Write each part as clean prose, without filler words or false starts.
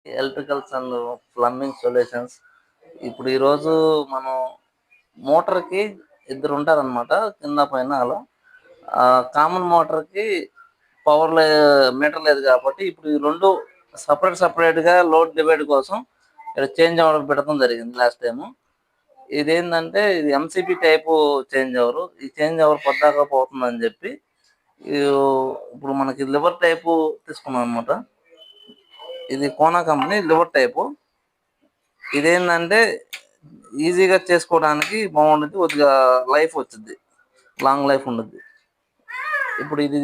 Electricals and plumbing solutions. ఇప్పుడు ఈరోజు మనం మోటార్కి ఇద్దరు ఉంటారనమాట, కింద పైన అలా. కామన్ మోటార్కి పవర్ మీటర్ లేదు కాబట్టి ఇప్పుడు ఈ రెండు సపరేట్గా లోడ్ డివైడ్ కోసం ఇక్కడ చేంజ్ ఓవర్ పెట్టడం జరిగింది లాస్ట్ టైము. ఇదేంటంటే ఇది ఎంసీబీ టైపు చేంజ్ ఓవర్. ఈ చేంజ్ ఓవర్ పొద్దాక పోతుందని చెప్పి ఇప్పుడు మనకి లివర్ టైపు తీసుకున్నాం అనమాట. ఇది కోనా కంపెనీ లివర్ టైపు. ఇదేంటంటే ఈజీగా చేసుకోవడానికి బాగుంటుంది, కొద్దిగా లైఫ్ వచ్చింది, లాంగ్ లైఫ్ ఉంటుంది. ఇప్పుడు ఇది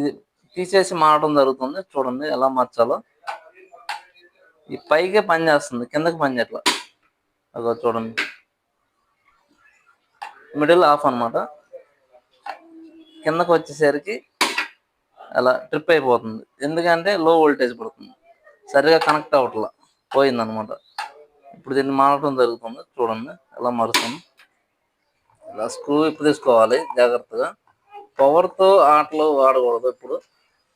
తీసేసి మారడం జరుగుతుంది. చూడండి ఎలా మార్చాలో. ఈ పైకే పని చేస్తుంది, కిందకి పని చేయట్లా. అదో చూడండి, మిడిల్ ఆఫ్ అనమాట. కిందకు వచ్చేసరికి అలా ట్రిప్ అయిపోతుంది, ఎందుకంటే లో వోల్టేజ్ పడుతుంది, సరిగా కనెక్ట్ అవ్వట్లా, పోయిందనమాట. ఇప్పుడు దీన్ని మారడం జరుగుతుంది. చూడండి ఎలా మారుతుంది. ఇలా స్క్రూ ఇప్పుడు తీసుకోవాలి జాగ్రత్తగా. పవర్తో ఆటలు ఆడకూడదు, ఇప్పుడు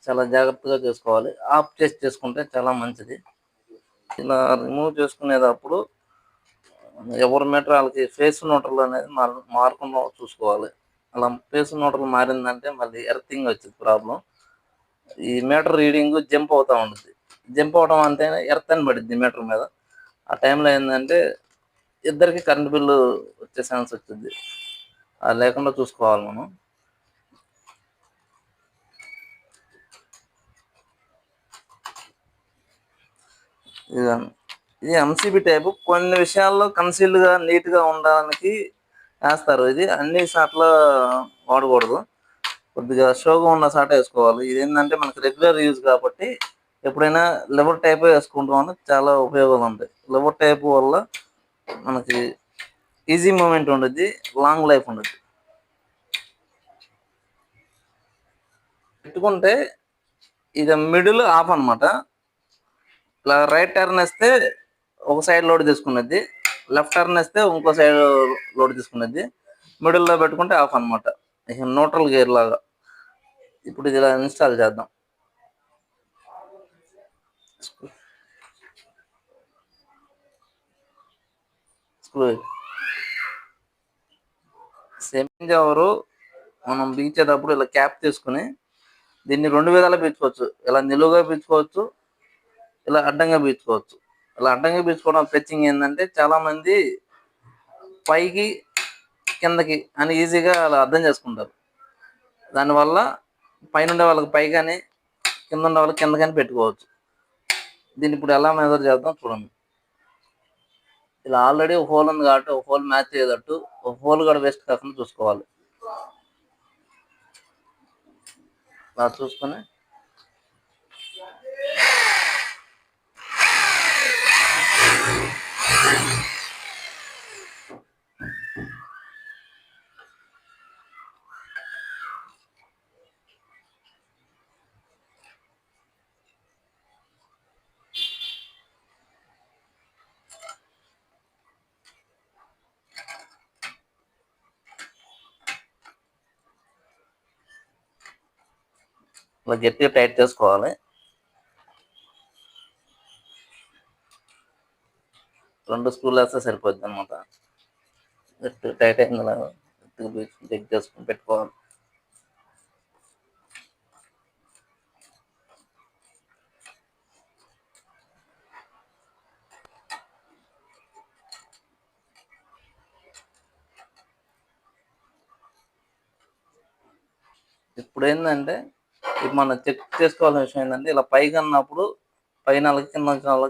చాలా జాగ్రత్తగా చేసుకోవాలి. ఆఫ్ చేసి చేసుకుంటే చాలా మంచిది. ఇలా రిమూవ్ చేసుకునేటప్పుడు ఎవరి మీటర్ వాళ్ళకి ఫేస్ న్యూట్రల్ అనేది మారకుండా చూసుకోవాలి. అలా ఫేస్ న్యూట్రల్ మారిందంటే మళ్ళీ ఎర్తింగ్ వచ్చింది ప్రాబ్లం. ఈ మీటర్ రీడింగ్ జంప్ అవుతూ ఉంటుంది. జంప్ అవడం అంటే ఎర్త్ అని పడుద్ది మీటర్ మీద. ఆ టైంలో ఏంటంటే ఇద్దరికి కరెంట్ బిల్లు వచ్చే ఛాన్స్ వచ్చింది. అది లేకుండా చూసుకోవాలి మనం. ఇది ఎంసీబీ టైపు. కొన్ని విషయాల్లో కన్సీల్డ్గా నీట్గా ఉండడానికి వేస్తారు. ఇది అన్ని సార్లు వాడకూడదు, కొద్దిగా షోగా ఉన్న సాట వేసుకోవాలి. ఇది ఏంటంటే మనకి రెగ్యులర్ యూజ్ కాబట్టి ఎప్పుడైనా లివర్ టైప్ వేసుకుంటామని చాలా ఉపయోగాలు ఉంటాయి. లివర్ టైప్ వల్ల మనకి ఈజీ మూమెంట్ ఉంటుంది, లాంగ్ లైఫ్ ఉంటుంది. పెట్టుకుంటే ఇది మిడిల్ ఆఫ్ అనమాట. ఇలా రైట్ టర్న్ వేస్తే ఒక సైడ్ లోడ్ తీసుకున్నది, లెఫ్ట్ టర్న్ వేస్తే ఇంకో సైడ్ లోడ్ తీసుకున్నది. మిడిల్లో పెట్టుకుంటే ఆఫ్ అనమాట, న్యూట్రల్ గేర్ లాగా. ఇప్పుడు ఇది ఇలా ఇన్స్టాల్ చేద్దాం. స్క్రూ చేంజ్ ఓవర్ మనం బిగించేటప్పుడు ఇలా క్యాప్ తీసుకుని దీన్ని రెండు విధాలా పీల్చుకోవచ్చు. ఇలా నిలువుగా పీల్చుకోవచ్చు, ఇలా అడ్డంగా పీల్చుకోవచ్చు. ఇలా అడ్డంగా పీల్చుకోవడం ఫెచ్చింగ్ ఏంటంటే చాలా మంది పైకి కిందకి అని ఈజీగా అలా అర్థం చేసుకుంటారు. దానివల్ల పైన ఉండే వాళ్ళకి పై కానీ కింద ఉండే వాళ్ళకి కింద కానీ పెట్టుకోవచ్చు. దీన్ని ఇప్పుడు ఎలా మెజర్ చేద్దాం చూడండి. ఇలా ఆల్రెడీ ఒక హోల్ ఉంది కాబట్టి ఒక హోల్ మ్యాచ్ అయ్యేటట్టు ఒక హోల్ కూడా వేస్ట్ కాకుండా చూసుకోవాలి. అలా చూసుకొని ఇలా గట్టిగా టైట్ చేసుకోవాలి. రెండు స్క్రూలు వేస్తే సరిపోద్ది అనమాట. గట్టిగా టైట్ అయింది, చెక్ చేసుకుని పెట్టుకోవాలి. ఇప్పుడు ఏంటంటే ఇప్పుడు మనం చెక్ చేసుకోవాల్సిన విషయం ఏంటంటే ఇలా పైకి అన్నప్పుడు పైన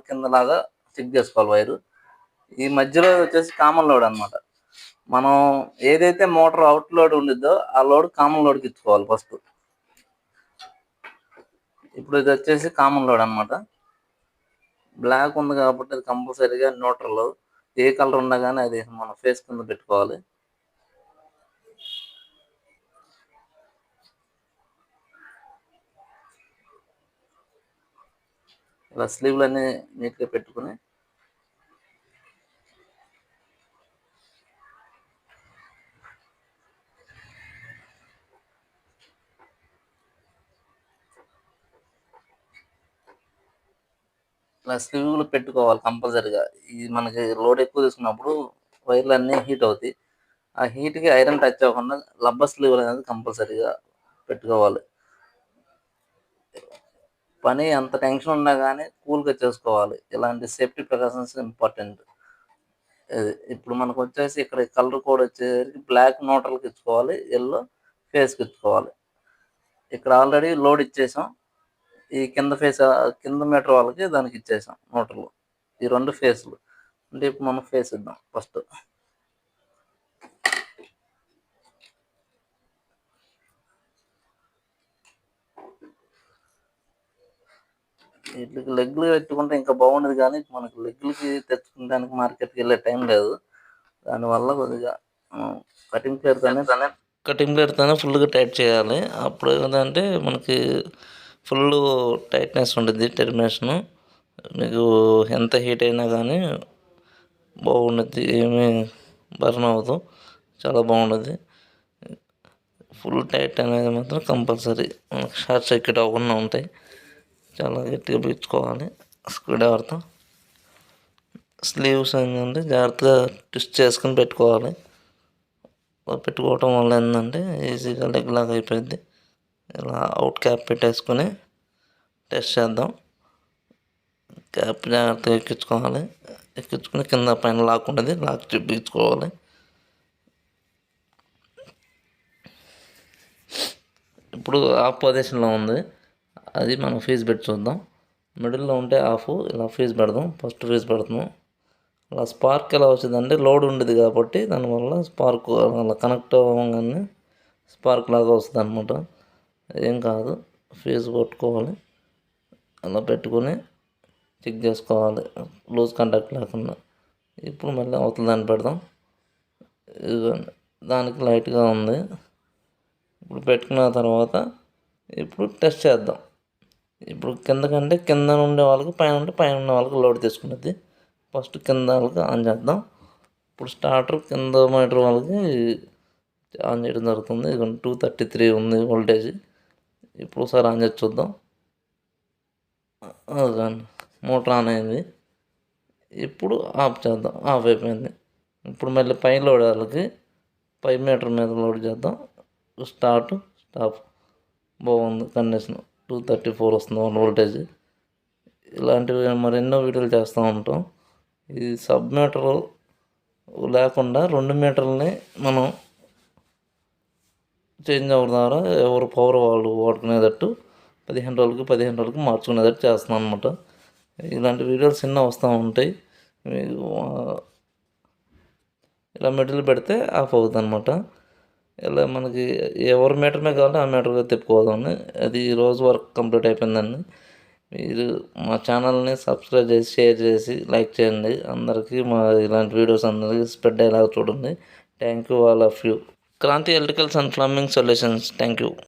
కిందలాగా చెక్ చేసుకోవాలి వైరు. ఈ మధ్యలో వచ్చేసి కామన్ లోడ్ అనమాట. మనం ఏదైతే మోటార్ అవుట్ లోడ్ ఉండిద్దో ఆ లోడ్ కామన్ లోడ్కి ఇచ్చుకోవాలి ఫస్ట్. ఇప్పుడు ఇది వచ్చేసి కామన్ లోడ్ అనమాట. బ్లాక్ ఉంది కాబట్టి అది కంపల్సరీగా న్యూట్రల్. ఏ కలర్ ఉన్నా కానీ అది మన ఫేస్ కింద పెట్టుకోవాలి. ఇలా స్లీవ్లన్నీ నీట్గా పెట్టుకుని ఇలా స్లీవ్లు పెట్టుకోవాలి కంపల్సరీగా. ఇది మనకి లోడ్ ఎక్కువ తీసుకున్నప్పుడు వైర్లు అన్నీ హీట్ అవుతాయి. ఆ హీట్‌కి ఐరన్ టచ్ అవ్వకుండా రబ్బర్ స్లీవ్ అనేది కంపల్సరీగా పెట్టుకోవాలి. పని ఎంత టెన్షన్ ఉన్నా గానీ కూల్‌గా చేసుకోవాలి. ఇలాంటి సేఫ్టీ ప్రికాషన్స్ ఇంపార్టెంట్. ఇప్పుడు మనకొచ్చేసి ఇక్కడ కలర్ కోడ్ వచ్చేసరికి బ్లాక్ న్యూట్రల్‌కి ఇచ్చుకోవాలి. యెల్లో ఫేస్‌కి ఇచ్చుకోవాలి. ఇక్కడ ఆల్రెడీ లోడ్ ఇచ్చేసాం. ఈ కింద మీటర్ వాళ్ళకి దానికి ఇచ్చేసాం న్యూట్రల్. ఈ 2 ఫేస్‌లు. అంటే ఇప్పుడు మనం ఫేస్ ఇద్దాం ఫస్ట్. వీటికి లెగ్‌లు పెట్టుకుంటే ఇంకా బాగుండేది గానీ, మనకు లెగ్‌లకి తెచ్చుకోవడానికి మార్కెట్‌కి వెళ్ళే టైం లేదు. దానివల్ల కొద్దిగా హ్మ్. కటింగ్ ప్లేట్‌తోనే ఫుల్‌గా టైట్ చేయాలి. అప్పుడు ఏందంటే మనకి ఫుల్లు టైట్‌నెస్ ఉండిద్ది టెర్మినేషను. మీకు ఎంత హీట్ అయినా గానీ బాగుండిద్ది. ఏమీ బర్న్ అవ్వదు. చాలా బాగుండిద్ది. ఫుల్ టైట్ అనేది మాత్రం కంపల్సరీ. మనకి షార్ట్ సర్క్యూట్ అవ్వకుండా ఉంటాయి. చాలా గట్టిగా బిగించుకోవాలి స్క్రూ డ్రైవర్తో. స్లీవ్స్ ఏంటంటే జాగ్రత్తగా ట్విస్ట్ చేసుకొని పెట్టుకోవాలి. పెట్టుకోవటం వల్ల ఏంటంటే ఈజీగా లెగ్ లాక్ అయిపోయింది. ఇలా అవుట్ క్యాప్ పెట్టేసుకొని టెస్ట్ చేద్దాం. క్యాప్ జాగ్రత్తగా ఎక్కించుకోవాలి. ఎక్కించుకుని కింద పైన లాక్ ఉంటుంది. లాక్ బిగించుకోవాలి. ఇప్పుడు ఆఫ్ పొజిషన్లో ఉంది. అది మనం ఫీజ్ పెట్టి చూద్దాం. మిడిల్లో ఉంటే ఆఫ్. ఇలా ఫీజ్ పెడదాం. ఫస్ట్ ఫీజ్ పెడుతున్నాం. అలా స్పార్క్ ఎలా వచ్చిందంటే లోడ్ ఉండేది కాబట్టి దానివల్ల స్పార్క్ అలా కనెక్ట్ అవ్వగానే స్పార్క్ లాగా వస్తుంది అనమాట. ఏం కాదు. ఫీజ్ కొట్టుకోవాలి. అలా పెట్టుకొని చెక్ చేసుకోవాలి లూజ్ కాంటాక్ట్ లేకుండా. ఇప్పుడు మళ్ళీ అవతల దాన్ని పెడదాం. ఇదిగోండి దానికి లైట్గా ఉంది. ఇప్పుడు పెట్టుకున్న తర్వాత ఇప్పుడు టెస్ట్ చేద్దాం. ఇప్పుడు కింద ఉండే వాళ్ళకి పైన ఉంటే పైన ఉన్న వాళ్ళకి లోడ్ తీసుకునేది. ఫస్ట్ కింద వాళ్ళకి ఆన్ చేద్దాం. ఇప్పుడు స్టార్టర్ కింద మీటర్ వాళ్ళకి ఆన్ చేయడం జరుగుతుంది. ఇక 233 ఉంది వోల్టేజ్. ఇప్పుడు ఒకసారి ఆన్ చేసి చూద్దాం. అదిగోండి మోటార్ ఆన్ అయింది. ఇప్పుడు ఆఫ్ చేద్దాం. ఆఫ్ అయిపోయింది. ఇప్పుడు మళ్ళీ పైన లోడ్ వాళ్ళకి 5 మీటర్ మీద లోడ్ చేద్దాం. స్టాప్. బాగుంది కండిషన్. 234 వస్తుంది వోల్టేజ్. ఇలాంటివి మరెన్నో వీడియోలు చేస్తూ ఉంటాం. ఈ సబ్ మీటరు లేకుండా 2 మీటర్లని మనం చేంజ్ అవ్వడం ద్వారా ఎవరు పవర్ వాళ్ళు వాడుకునేటట్టు 15 రోజులకి మార్చుకునేటట్టు చేస్తున్నాం అనమాట. ఇలాంటి వీడియోస్ ఎన్నో వస్తూ ఉంటాయి. ఇలా మిడిల్ పెడితే ఆఫ్ అవుతుంది అనమాట. ఇలా మనకి ఎవరి మీటర్ మీద కావాలంటే ఆ మీటర్గా తిప్పుకోవాలని. అది రోజు వర్క్ కంప్లీట్ అయిపోయిందండి. మీరు మా ఛానల్ని సబ్స్క్రైబ్ చేసి షేర్ చేసి లైక్ చేయండి. అందరికీ మా ఇలాంటి వీడియోస్ అందరికీ స్ప్రెడ్ అయ్యేలాగా చూడండి. Thank you all of you. Kranti electricals and plumbing solutions. Thank you.